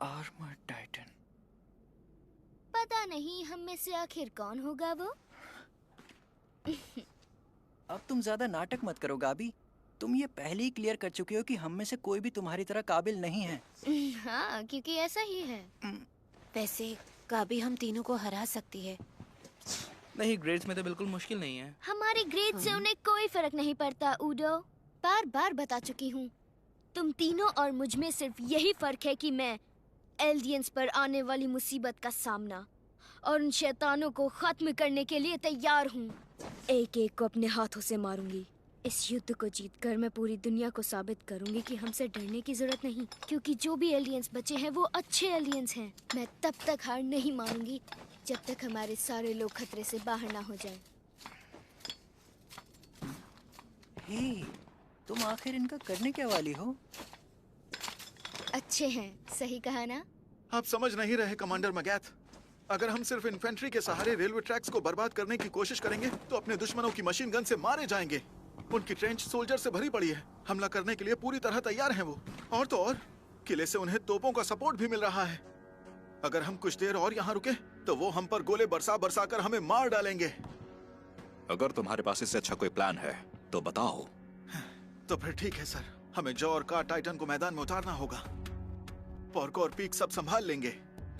Armour Titan. पता नहीं हम में से आखिर कौन होगा वो। अब तुम ज्यादा नाटक मत करो गाबी। तुम ये पहले ही क्लियर कर चुके हो कि हम में से कोई भी तुम्हारी तरह काबिल नहीं है। हाँ, क्योंकि ऐसा ही है। वैसे गाबी हम तीनों को हरा सकती है। नहीं, ग्रेड्स में तो बिल्कुल मुश्किल नहीं है। हमारी ग्रेड से उन्हें कोई फर्क नहीं पड़ता उडो। बार बार बता चुकी हूँ। तुम तीनों और मुझ में सिर्फ यही फर्क है कि मैं एल्डियंस पर आने वाली मुसीबत का सामना और उन शैतानों को खत्म करने के लिए तैयार हूँ। एक एक को अपने हाथों से मारूंगी। इस युद्ध को जीतकर मैं पूरी दुनिया को साबित करूंगी कि हमसे डरने की जरूरत नहीं, क्योंकि जो भी एलियंस बचे हैं वो अच्छे एलियंस हैं। मैं तब तक हार नहीं मानूंगी जब तक हमारे सारे लोग खतरे से बाहर ना हो जाएं। हे, तुम आखिर इनका करने क्या वाली हो? अच्छे हैं, सही कहा ना? आप समझ नहीं रहे कमांडर मैगैथ। अगर हम सिर्फ इन्फेंट्री के सहारे रेलवे ट्रैक्स को बर्बाद करने की कोशिश करेंगे तो अपने दुश्मनों की मशीन गन से मारे जाएंगे। उनकी ट्रेंच सोल्जर से भरी पड़ी है। हमला करने के लिए पूरी तरह तैयार हैं वो। और तो और किले से उन्हें तोपों का सपोर्ट भी मिल रहा है। अगर हम कुछ देर और यहाँ रुके तो वो हम पर गोले बरसा बरसा कर हमें मार डालेंगे। अगर तुम्हारे पास इससे अच्छा कोई प्लान है तो बताओ। तो फिर ठीक है सर, हमें जॉ और का टाइटन को मैदान में उतारना होगा। पोर्को और पीक सब संभाल लेंगे।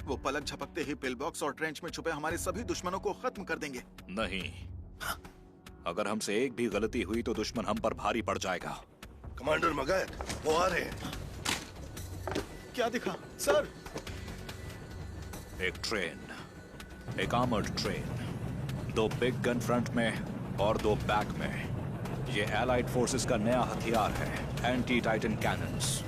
वो पलक झपकते ही पिल बॉक्स और ट्रेंच में छुपे हमारे सभी दुश्मनों को खत्म कर देंगे। नहीं, अगर हमसे एक भी गलती हुई तो दुश्मन हम पर भारी पड़ जाएगा। कमांडर मैगैथ, वो आ रहे हैं। क्या दिखा सर? एक ट्रेन, एक armoured train, 2 big gun front में और 2 बैक में। ये एलाइड फोर्सेस का नया हथियार है, एंटी टाइटन कैनन्स।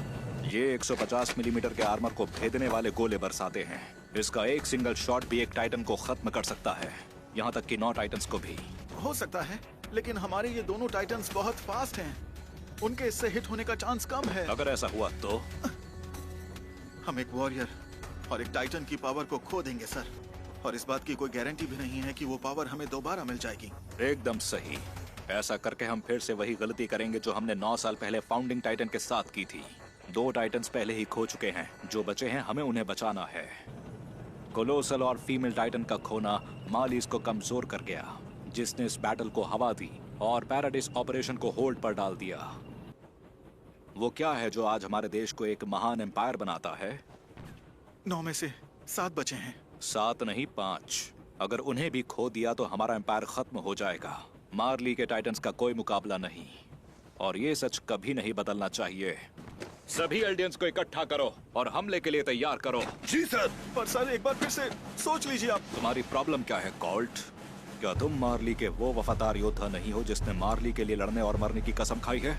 ये 150 मिलीमीटर के आर्मर को भेदने वाले गोले बरसाते हैं। इसका एक सिंगल शॉट भी एक टाइटन को खत्म कर सकता है, यहाँ तक कि 9 टाइटन्स को भी। हो सकता है, लेकिन हमारे ये दोनों टाइटन्स बहुत फास्ट हैं। उनके इससे हिट होने का चांस कम है। अगर ऐसा हुआ तो हम एक वॉरियर और एक टाइटन की पावर को खो देंगे सर। और इस बात की कोई गारंटी भी नहीं है कि वो पावर हमें दोबारा मिल जाएगी। एकदम सही। ऐसा करके हम फिर से वही गलती करेंगे जो हमने 9 साल पहले फाउंडिंग टाइटन के साथ की थी। 2 टाइटन्स पहले ही खो चुके हैं, जो बचे हैं हमें उन्हें बचाना है। कोलोसल और फीमेल टाइटन का खोना मालिस को कमजोर कर गया, जिसने इस बैटल को हवा दी और पैराडिस ऑपरेशन को होल्ड पर डाल दिया। वो क्या है जो आज हमारे देश को एक महान एम्पायर बनाता है? 9 में से 7 बचे हैं। 7 नहीं, 5। अगर उन्हें भी खो दिया तो हमारा एम्पायर खत्म हो जाएगा। मार्ली के टाइटन्स का कोई मुकाबला नहीं, और ये सच कभी नहीं बदलना चाहिए। सभी एल्डियंस को इकट्ठा करो और हमले के लिए तैयार करो। जी सर। पर सर एक बार फिर से सोच लीजिए आप। तुम्हारी प्रॉब्लम क्या है कॉल्ट? क्या तुम मार्ली के वो वफादार योद्धा नहीं हो जिसने मार्ली के लिए लड़ने और मरने की कसम खाई है?